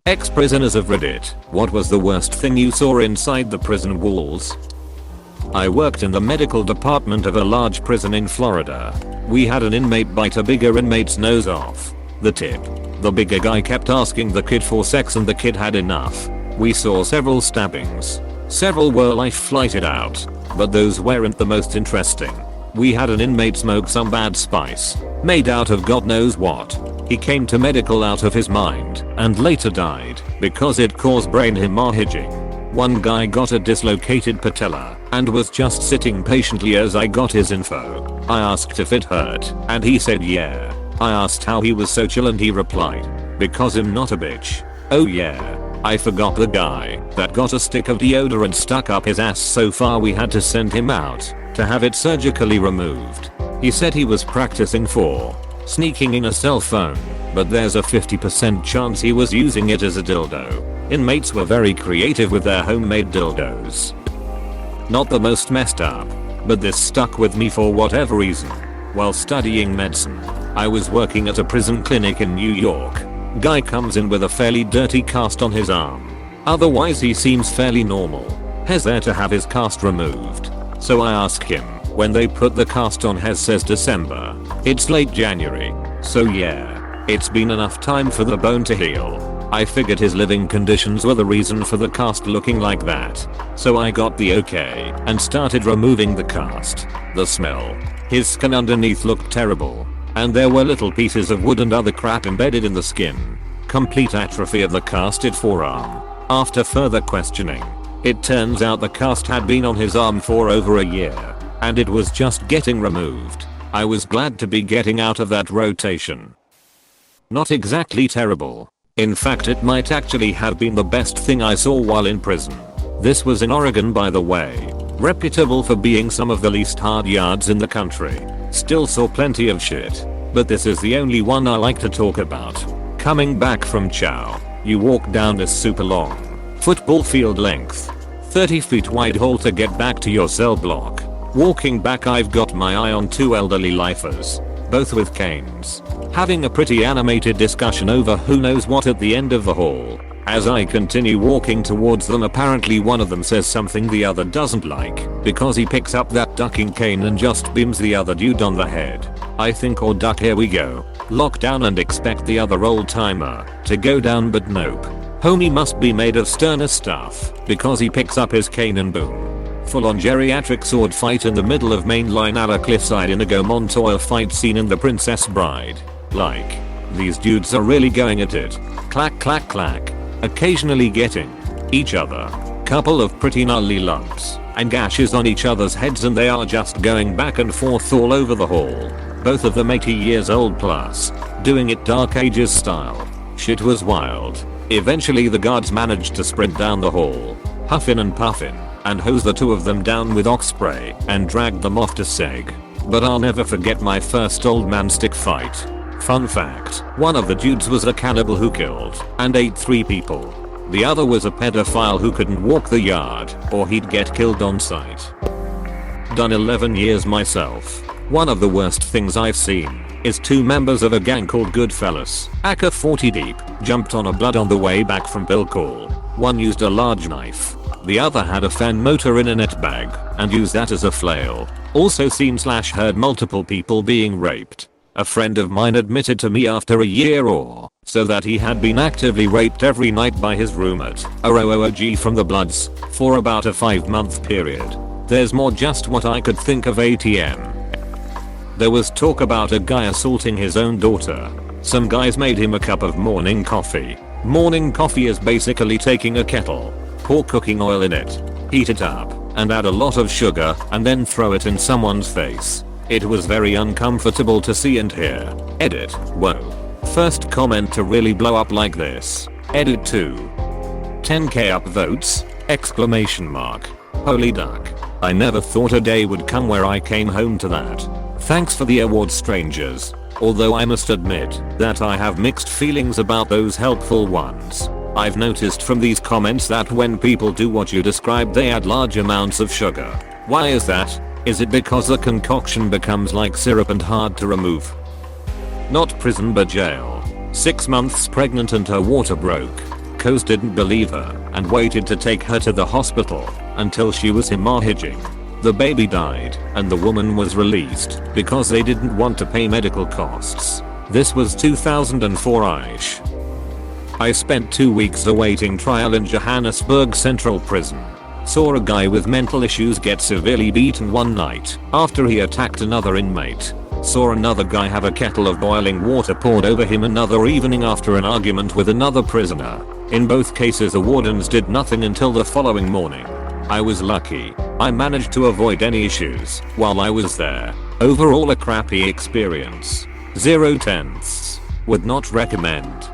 Ex-prisoners of Reddit, what was the worst thing you saw inside the prison walls? I worked in the medical department of a large prison in Florida. We had an inmate bite a bigger inmate's nose off. The tip. The bigger guy kept asking the kid for sex and the kid had enough. We saw several stabbings. Several were life-flighted out. But those weren't the most interesting. We had an inmate smoke some bad spice. Made out of God knows what. He came to medical out of his mind and later died because it caused brain hemorrhaging. One guy got a dislocated patella and was just sitting patiently as I got his info. I asked if it hurt and he said yeah. I asked how he was so chill and he replied, because I'm not a bitch. Oh yeah. I forgot the guy that got a stick of deodorant stuck up his ass so far we had to send him out to have it surgically removed. He said he was practicing for sneaking in a cell phone, but there's a 50% chance he was using it as a dildo. Inmates were very creative with their homemade dildos. Not the most messed up, but this stuck with me for whatever reason. While studying medicine, I was working at a prison clinic in New York. Guy comes in with a fairly dirty cast on his arm. Otherwise he seems fairly normal. Has there to have his cast removed. So I ask him, when they put the cast on Hez says December. It's late January. So yeah, it's been enough time for the bone to heal. I figured his living conditions were the reason for the cast looking like that. So I got the okay and started removing the cast. The smell. His skin underneath looked terrible. And there were little pieces of wood and other crap embedded in the skin. Complete atrophy of the casted forearm. After further questioning, it turns out the cast had been on his arm for over a year. And it was just getting removed. I was glad to be getting out of that rotation. Not exactly terrible. In fact it might actually have been the best thing I saw while in prison. This was in Oregon by the way. Reputable for being some of the least hard yards in the country. Still saw plenty of shit. But this is the only one I like to talk about. Coming back from chow, you walk down this super long, football field length, 30 feet wide hall to get back to your cell block. Walking back I've got my eye on two elderly lifers, both with canes, having a pretty animated discussion over who knows what at the end of the hall. As I continue walking towards them apparently one of them says something the other doesn't like because he picks up that ducking cane and just beams the other dude on the head. I think oh duck here we go. Lock down and expect the other old timer to go down but nope. Homie must be made of sterner stuff because he picks up his cane and boom. Full on geriatric sword fight in the middle of mainline a la cliffside Inigo Montoya fight scene in The Princess Bride. Like, these dudes are really going at it. Clack clack clack. Occasionally getting each other. Couple of pretty gnarly lumps and gashes on each other's heads and they are just going back and forth all over the hall. Both of them 80 years old plus. Doing it Dark Ages style. Shit was wild. Eventually the guards managed to sprint down the hall, huffin' and puffin', and hose the two of them down with ox spray and dragged them off to seg. But I'll never forget my first old man stick fight. Fun fact, one of the dudes was a cannibal who killed and ate 3 people. The other was a pedophile who couldn't walk the yard or he'd get killed on sight. Done 11 years myself. One of the worst things I've seen is 2 members of a gang called Goodfellas, aka 40 deep, jumped on a blood on the way back from bill call. One used a large knife. The other had a fan motor in a net bag and used that as a flail. Also seen/heard multiple people being raped. A friend of mine admitted to me after a year or so that he had been actively raped every night by his roommate, a ROOG from the Bloods, for about a 5-month period. There's more just what I could think of ATM. There was talk about a guy assaulting his own daughter. Some guys made him a cup of morning coffee. Morning coffee is basically taking a kettle, pour cooking oil in it, heat it up, and add a lot of sugar and then throw it in someone's face. It was very uncomfortable to see and hear. Edit. Whoa. First comment to really blow up like this. Edit 2. 10k upvotes! Exclamation mark. Holy duck. I never thought a day would come where I came home to that. Thanks for the award strangers. Although I must admit that I have mixed feelings about those helpful ones. I've noticed from these comments that when people do what you described they add large amounts of sugar. Why is that? Is it because the concoction becomes like syrup and hard to remove? Not prison but jail. 6 months pregnant and her water broke. Coase didn't believe her and waited to take her to the hospital until she was hemorrhaging. The baby died and the woman was released because they didn't want to pay medical costs. This was 2004-ish. I spent 2 weeks awaiting trial in Johannesburg Central Prison. Saw a guy with mental issues get severely beaten one night after he attacked another inmate. Saw another guy have a kettle of boiling water poured over him another evening after an argument with another prisoner. In both cases the wardens did nothing until the following morning. I was lucky. I managed to avoid any issues while I was there. Overall a crappy experience. 0 tenths. Would not recommend.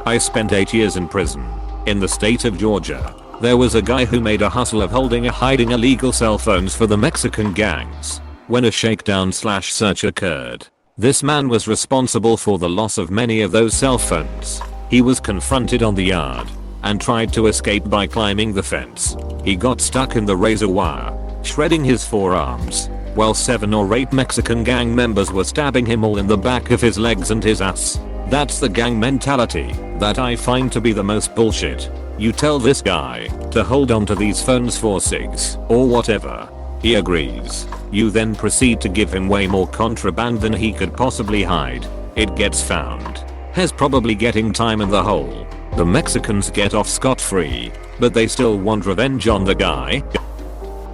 I spent 8 years in prison. In the state of Georgia. There was a guy who made a hustle of hiding illegal cell phones for the Mexican gangs. When a shakedown/search occurred, this man was responsible for the loss of many of those cell phones. He was confronted on the yard and tried to escape by climbing the fence. He got stuck in the razor wire, shredding his forearms, while 7 or 8 Mexican gang members were stabbing him all in the back of his legs and his ass. That's the gang mentality that I find to be the most bullshit. You tell this guy to hold on to these phones for cigs or whatever. He agrees. You then proceed to give him way more contraband than he could possibly hide. It gets found. He's probably getting time in the hole. The Mexicans get off scot-free, but they still want revenge on the guy.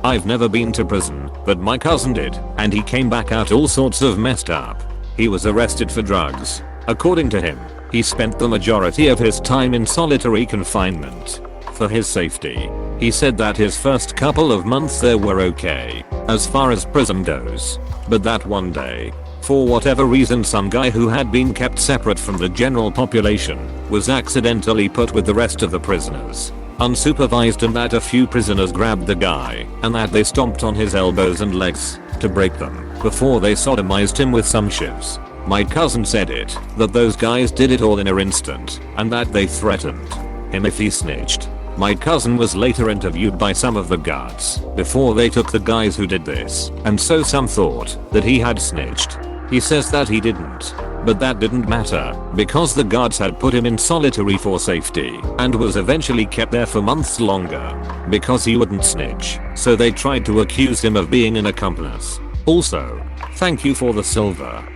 I've never been to prison, but my cousin did, and he came back out all sorts of messed up. He was arrested for drugs. According to him, he spent the majority of his time in solitary confinement. For his safety, he said that his first couple of months there were okay, as far as prison goes. But that one day, for whatever reason some guy who had been kept separate from the general population was accidentally put with the rest of the prisoners. Unsupervised, and that a few prisoners grabbed the guy and that they stomped on his elbows and legs to break them before they sodomized him with some shivs. My cousin said that those guys did it all in an instant and that they threatened him if he snitched. My cousin was later interviewed by some of the guards before they took the guys who did this, and so some thought that he had snitched. He says that he didn't, but that didn't matter because the guards had put him in solitary for safety and was eventually kept there for months longer because he wouldn't snitch, so they tried to accuse him of being an accomplice. Also, thank you for the silver! !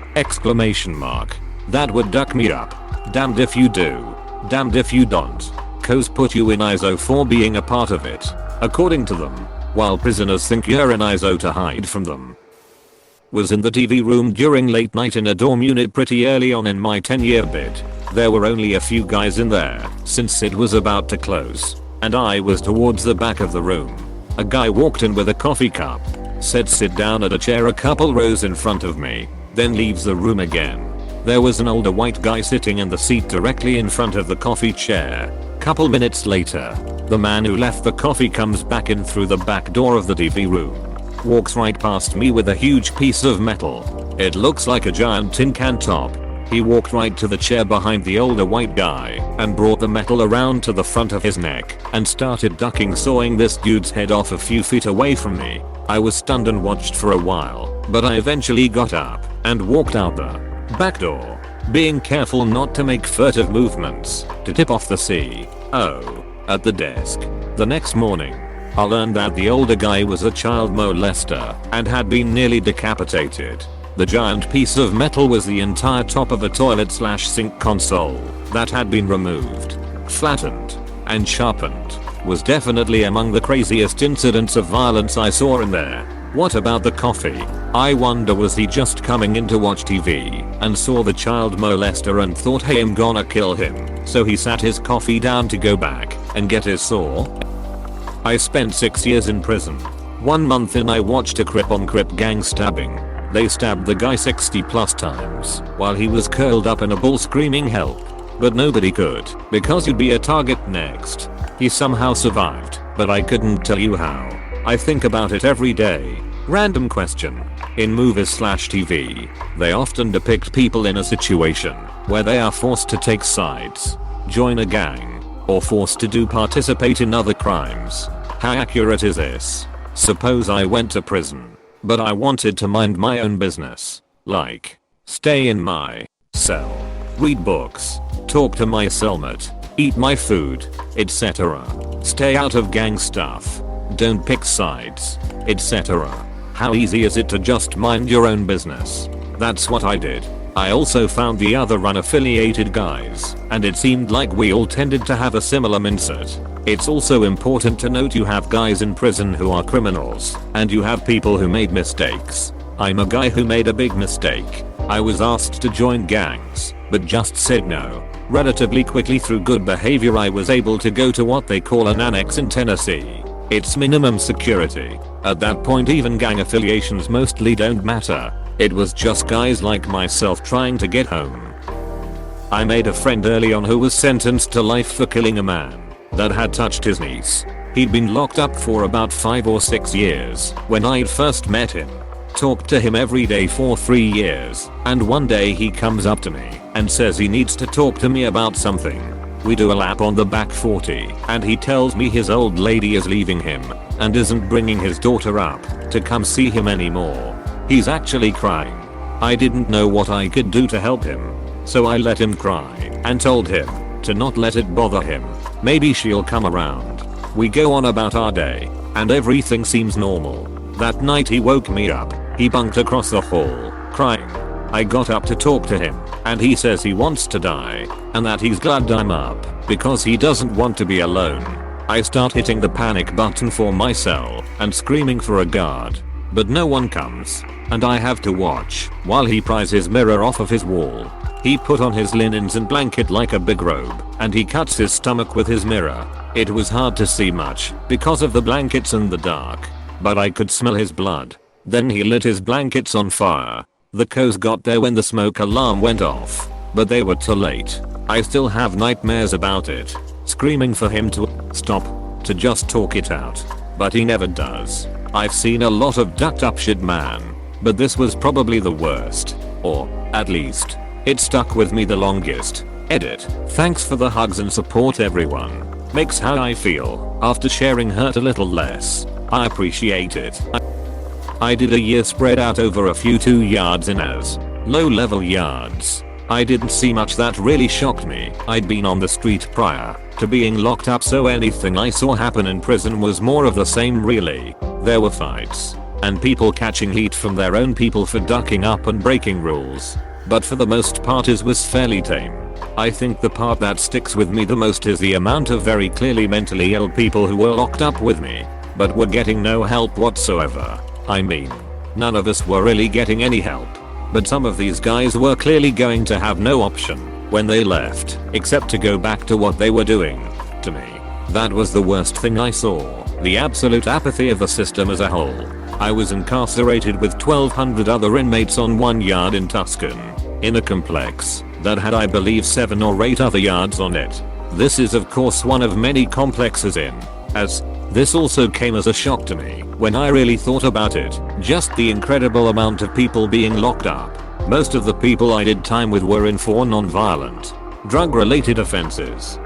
That would duck me up. Damned if you do. Damned if you don't. Coase put you in ISO for being a part of it, according to them, while prisoners think you're in ISO to hide from them. Was in the TV room during late night in a dorm unit pretty early on in my 10-year bid. There were only a few guys in there since it was about to close, and I was towards the back of the room. A guy walked in with a coffee cup, said sit down at a chair a couple rows in front of me, then leaves the room again. There was an older white guy sitting in the seat directly in front of the coffee chair. Couple minutes later, the man who left the coffee comes back in through the back door of the TV room. Walks right past me with a huge piece of metal. It looks like a giant tin can top. He walked right to the chair behind the older white guy and brought the metal around to the front of his neck and started ducking, sawing this dude's head off a few feet away from me. I was stunned and watched for a while, but I eventually got up and walked out the back door, being careful not to make furtive movements to tip off the CO at the desk. The next morning, I learned that the older guy was a child molester and had been nearly decapitated. The giant piece of metal was the entire top of a toilet/sink console that had been removed, flattened, and sharpened. Was definitely among the craziest incidents of violence I saw in there. What about the coffee? I wonder, was he just coming in to watch TV and saw the child molester and thought, hey, I'm gonna kill him, so he sat his coffee down to go back and get his saw? I spent 6 years in prison. 1 month in, I watched a crip on crip gang stabbing. They stabbed the guy 60 plus times while he was curled up in a ball screaming help, but nobody could because you'd be a target next. He somehow survived, but I couldn't tell you how. I think about it every day. Random question. In movies/TV, they often depict people in a situation where they are forced to take sides, join a gang, or forced to participate in other crimes. How accurate is this? Suppose I went to prison, but I wanted to mind my own business, like stay in my cell, read books, talk to my cellmate, eat my food, etc. Stay out of gang stuff. Don't pick sides, etc. How easy is it to just mind your own business? That's what I did. I also found the other unaffiliated guys, and it seemed like we all tended to have a similar mindset. It's also important to note you have guys in prison who are criminals, and you have people who made mistakes. I'm a guy who made a big mistake. I was asked to join gangs, but just said no. Relatively quickly through good behavior I was able to go to what they call an annex in Tennessee. It's minimum security. At that point even gang affiliations mostly don't matter. It was just guys like myself trying to get home. I made a friend early on who was sentenced to life for killing a man that had touched his niece. He'd been locked up for about 5 or 6 years when I'd first met him. Talked to him every day for 3 years, and one day he comes up to me and says he needs to talk to me about something. We do a lap on the back 40 and he tells me his old lady is leaving him and isn't bringing his daughter up to come see him anymore. He's actually crying. I didn't know what I could do to help him, so I let him cry and told him to not let it bother him. Maybe she'll come around. We go on about our day, and everything seems normal. That night he woke me up. He bunked across the hall, crying. I got up to talk to him, and he says he wants to die, and that he's glad I'm up, because he doesn't want to be alone. I start hitting the panic button for my cell, and screaming for a guard. But no one comes, and I have to watch while he pries his mirror off of his wall. He put on his linens and blanket like a big robe, and he cuts his stomach with his mirror. It was hard to see much because of the blankets and the dark, but I could smell his blood. Then he lit his blankets on fire. The cops got there when the smoke alarm went off, but they were too late. I still have nightmares about it, screaming for him to stop, to just talk it out, but he never does. I've seen a lot of ducked up shit, man, but this was probably the worst, or at least it stuck with me the longest. Edit. Thanks for the hugs and support everyone. Makes how I feel after sharing hurt a little less. I appreciate it. I did a year spread out over a few 2 yards in as low level yards. I didn't see much that really shocked me. I'd been on the street prior to being locked up, so anything I saw happen in prison was more of the same really. There were fights and people catching heat from their own people for ducking up and breaking rules, but for the most part it was fairly tame. I think the part that sticks with me the most is the amount of very clearly mentally ill people who were locked up with me, but were getting no help whatsoever. I mean, none of us were really getting any help, but some of these guys were clearly going to have no option when they left except to go back to what they were doing. To me, that was the worst thing I saw, the absolute apathy of the system as a whole. I was incarcerated with 1,200 other inmates on 1 yard in Tuscan, in a complex that had I believe 7 or 8 other yards on it. This is of course one of many complexes in, as this also came as a shock to me when I really thought about it, just the incredible amount of people being locked up. Most of the people I did time with were in for non-violent, drug-related offenses.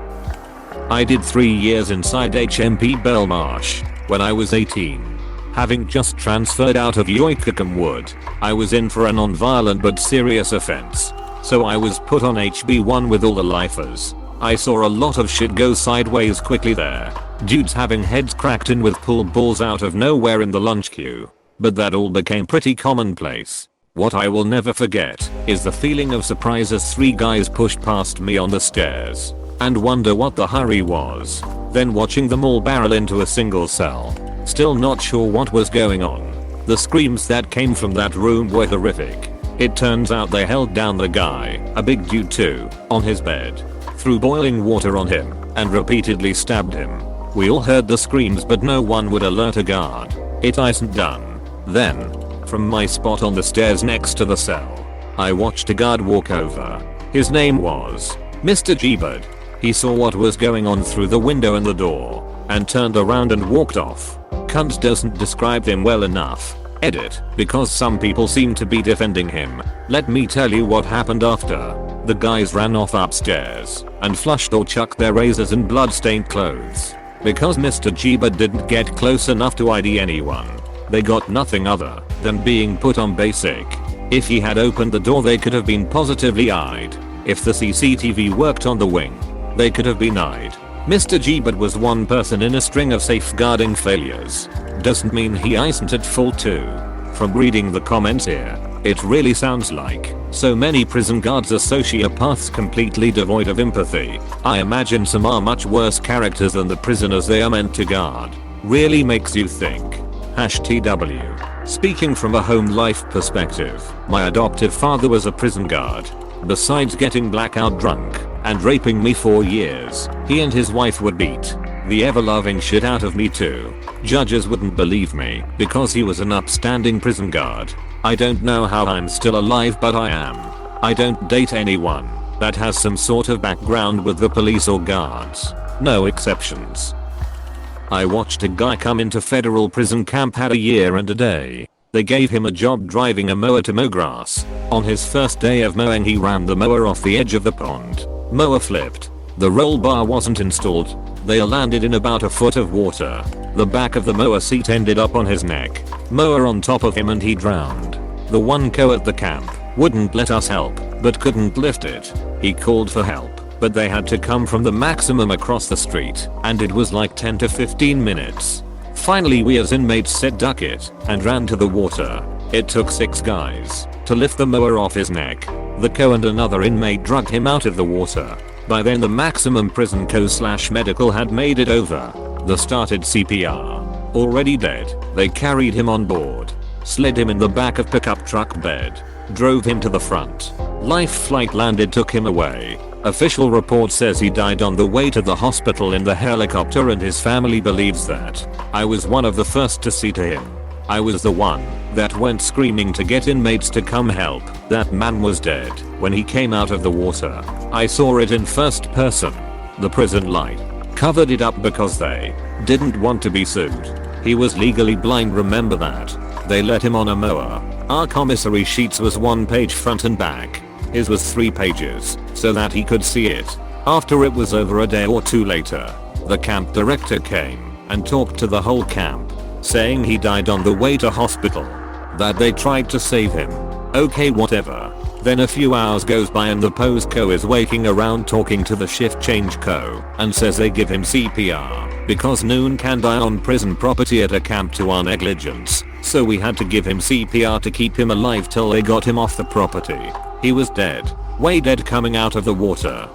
I did 3 years inside HMP Belmarsh when I was 18. Having just transferred out of Yoikacum Wood, I was in for a non-violent but serious offense, so I was put on HB1 with all the lifers. I saw a lot of shit go sideways quickly there. Dudes having heads cracked in with pool balls out of nowhere in the lunch queue. But that all became pretty commonplace. What I will never forget is the feeling of surprise as 3 guys pushed past me on the stairs and wonder what the hurry was. Then watching them all barrel into a single cell. Still not sure what was going on. The screams that came from that room were horrific. It turns out they held down the guy, a big dude too, on his bed, threw boiling water on him, and repeatedly stabbed him. We all heard the screams but no one would alert a guard. It isn't done. Then, from my spot on the stairs next to the cell, I watched a guard walk over. His name was Mr. G-Bird. He saw what was going on through the window and the door, and turned around and walked off. Cunt doesn't describe him well enough. Edit, because some people seem to be defending him. Let me tell you what happened after. The guys ran off upstairs and flushed or chucked their razors and blood-stained clothes. Because Mr. G-Bird didn't get close enough to ID anyone, they got nothing other than being put on basic. If he had opened the door they could have been positively eyed. If the CCTV worked on the wing, They could have been eyed. Mr. G but was one person in a string of safeguarding failures. Doesn't mean he isn't at fault too. From reading the comments here, it really sounds like so many prison guards are sociopaths completely devoid of empathy. I imagine some are much worse characters than the prisoners they are meant to guard. Really makes you think. #TW. Speaking from a home life perspective, my adoptive father was a prison guard. Besides getting blackout drunk and raping me for years, he and his wife would beat the ever-loving shit out of me too. Judges wouldn't believe me because he was an upstanding prison guard. I don't know how I'm still alive, but I am. I don't date anyone that has some sort of background with the police or guards. No exceptions. I watched a guy come into federal prison camp, had a year and a day. They gave him a job driving a mower to mow grass. On his first day of mowing, he ran the mower off the edge of the pond. Mower flipped. The roll bar wasn't installed. They landed in about a foot of water. The back of the mower seat ended up on his neck. Mower on top of him and he drowned. The one co at the camp wouldn't let us help, but couldn't lift it. He called for help, but they had to come from the maximum across the street, and it was like 10 to 15 minutes. Finally we as inmates said duck it and ran to the water. It took 6 guys to lift the mower off his neck. The co and another inmate dragged him out of the water. By then the maximum prison co/medical had made it over. They started CPR. Already dead, they carried him on board, slid him in the back of pickup truck bed, drove him to the front. Life flight landed, took him away. Official report says he died on the way to the hospital in the helicopter, and his family believes that. I was one of the first to see to him. I was the one that went screaming to get inmates to come help. That man was dead when he came out of the water. I saw it in first person. The prison light covered it up because they didn't want to be sued. He was legally blind, remember that. They let him on a mower. Our commissary sheets was 1 page front and back. His was 3 pages, so that he could see it. After it was over, a day or 2 later, the camp director came and talked to the whole camp, saying he died on the way to hospital, that they tried to save him. Okay, whatever. Then a few hours goes by and the pose co is waking around talking to the shift change co and says they give him CPR because noon can die on prison property at a camp to our negligence. So we had to give him CPR to keep him alive till they got him off the property. He was dead. Way dead coming out of the water.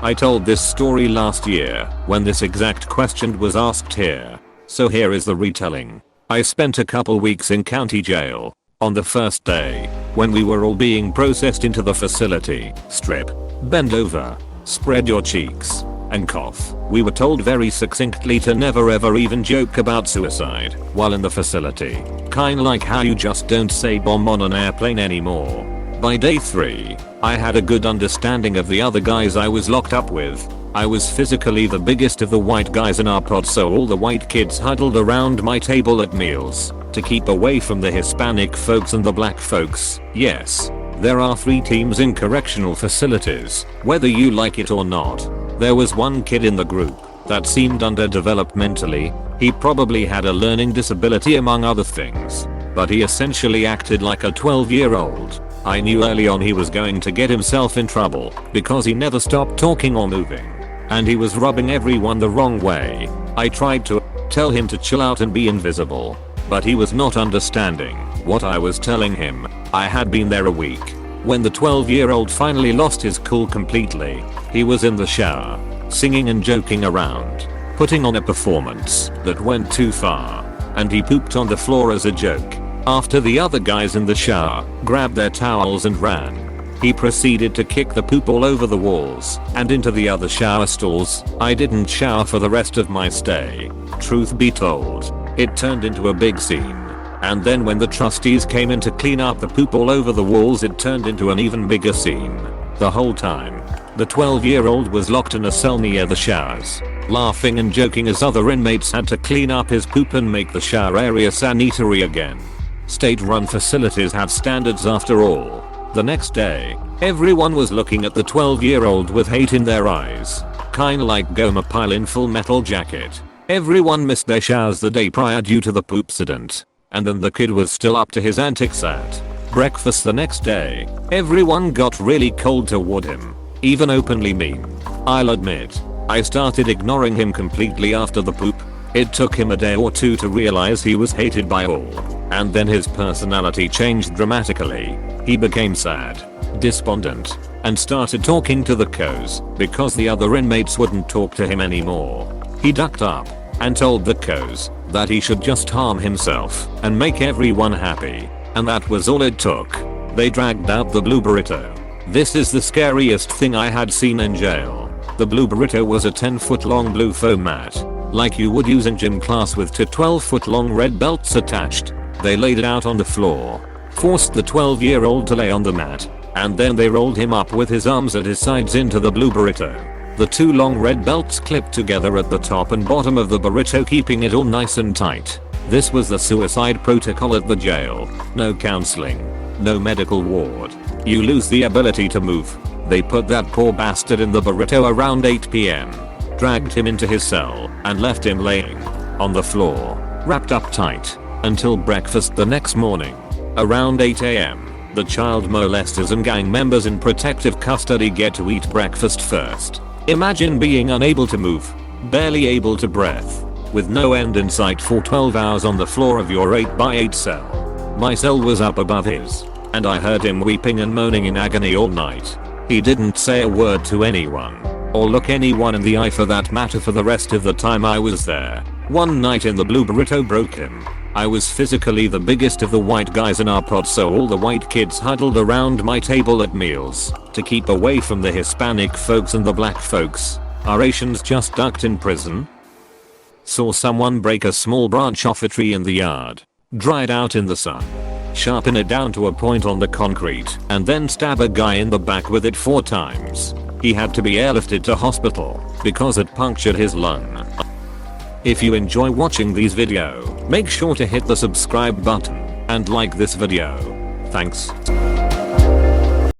I told this story last year when this exact question was asked here. So here is the retelling. I spent a couple weeks in county jail. On the first day, when we were all being processed into the facility, strip, bend over, spread your cheeks, and cough. We were told very succinctly to never ever even joke about suicide while in the facility. Kinda like how you just don't say bomb on an airplane anymore. By day 3, I had a good understanding of the other guys I was locked up with. I was physically the biggest of the white guys in our pod, so all the white kids huddled around my table at meals to keep away from the Hispanic folks and the black folks. Yes, there are 3 teams in correctional facilities, whether you like it or not. There was one kid in the group that seemed underdeveloped mentally. He probably had a learning disability among other things, but he essentially acted like a 12-year-old. I knew early on he was going to get himself in trouble because he never stopped talking or moving, and he was rubbing everyone the wrong way. I tried to tell him to chill out and be invisible, but he was not understanding what I was telling him. I had been there a week. When the 12-year-old finally lost his cool completely, he was in the shower, singing and joking around, putting on a performance that went too far, and he pooped on the floor as a joke. After the other guys in the shower grabbed their towels and ran, he proceeded to kick the poop all over the walls and into the other shower stalls. I didn't shower for the rest of my stay. Truth be told, it turned into a big scene. And then when the trustees came in to clean up the poop all over the walls, it turned into an even bigger scene. The whole time, the 12-year-old was locked in a cell near the showers, laughing and joking as other inmates had to clean up his poop and make the shower area sanitary again. State-run facilities have standards after all. The next day, everyone was looking at the 12-year-old with hate in their eyes. Kinda like Gomer Pyle in Full Metal Jacket. Everyone missed their showers the day prior due to the poopsident. And then the kid was still up to his antics at breakfast the next day. Everyone got really cold toward him. even openly mean. I'll admit, I started ignoring him completely after the poop. It took him a day or two to realize he was hated by all. And then his personality changed dramatically. He became sad, despondent, and started talking to the co's because the other inmates wouldn't talk to him anymore. He ducked up and told the co's that he should just harm himself and make everyone happy. And that was all it took. They dragged out the blue burrito. This is the scariest thing I had seen in jail. The blue burrito was a 10-foot long blue foam mat, like you would use in gym class, with two 12-foot long red belts attached. They laid it out on the floor, forced the 12-year-old to lay on the mat, and then they rolled him up with his arms at his sides into the blue burrito. The two long red belts clipped together at the top and bottom of the burrito, keeping it all nice and tight. This was the suicide protocol at the jail. No counseling, no medical ward. You lose the ability to move. They put that poor bastard in the burrito around 8 p.m, dragged him into his cell, and left him laying on the floor, wrapped up tight, until breakfast the next morning. Around 8 a.m, the child molesters and gang members in protective custody get to eat breakfast first. Imagine being unable to move, barely able to breathe, with no end in sight for 12 hours on the floor of your 8x8 cell. My cell was up above his, and I heard him weeping and moaning in agony all night. He didn't say a word to anyone, or look anyone in the eye for that matter, for the rest of the time I was there. One night in the blue burrito broke him. I was physically the biggest of the white guys in our pod, so all the white kids huddled around my table at meals to keep away from the Hispanic folks and the black folks. Our Asians just ducked in prison. Saw someone break a small branch off a tree in the yard, dry it out in the sun, sharpen it down to a point on the concrete, and then stab a guy in the back with it 4 times. He had to be airlifted to hospital because it punctured his lung. If you enjoy watching these videos, make sure to hit the subscribe button and like this video. Thanks.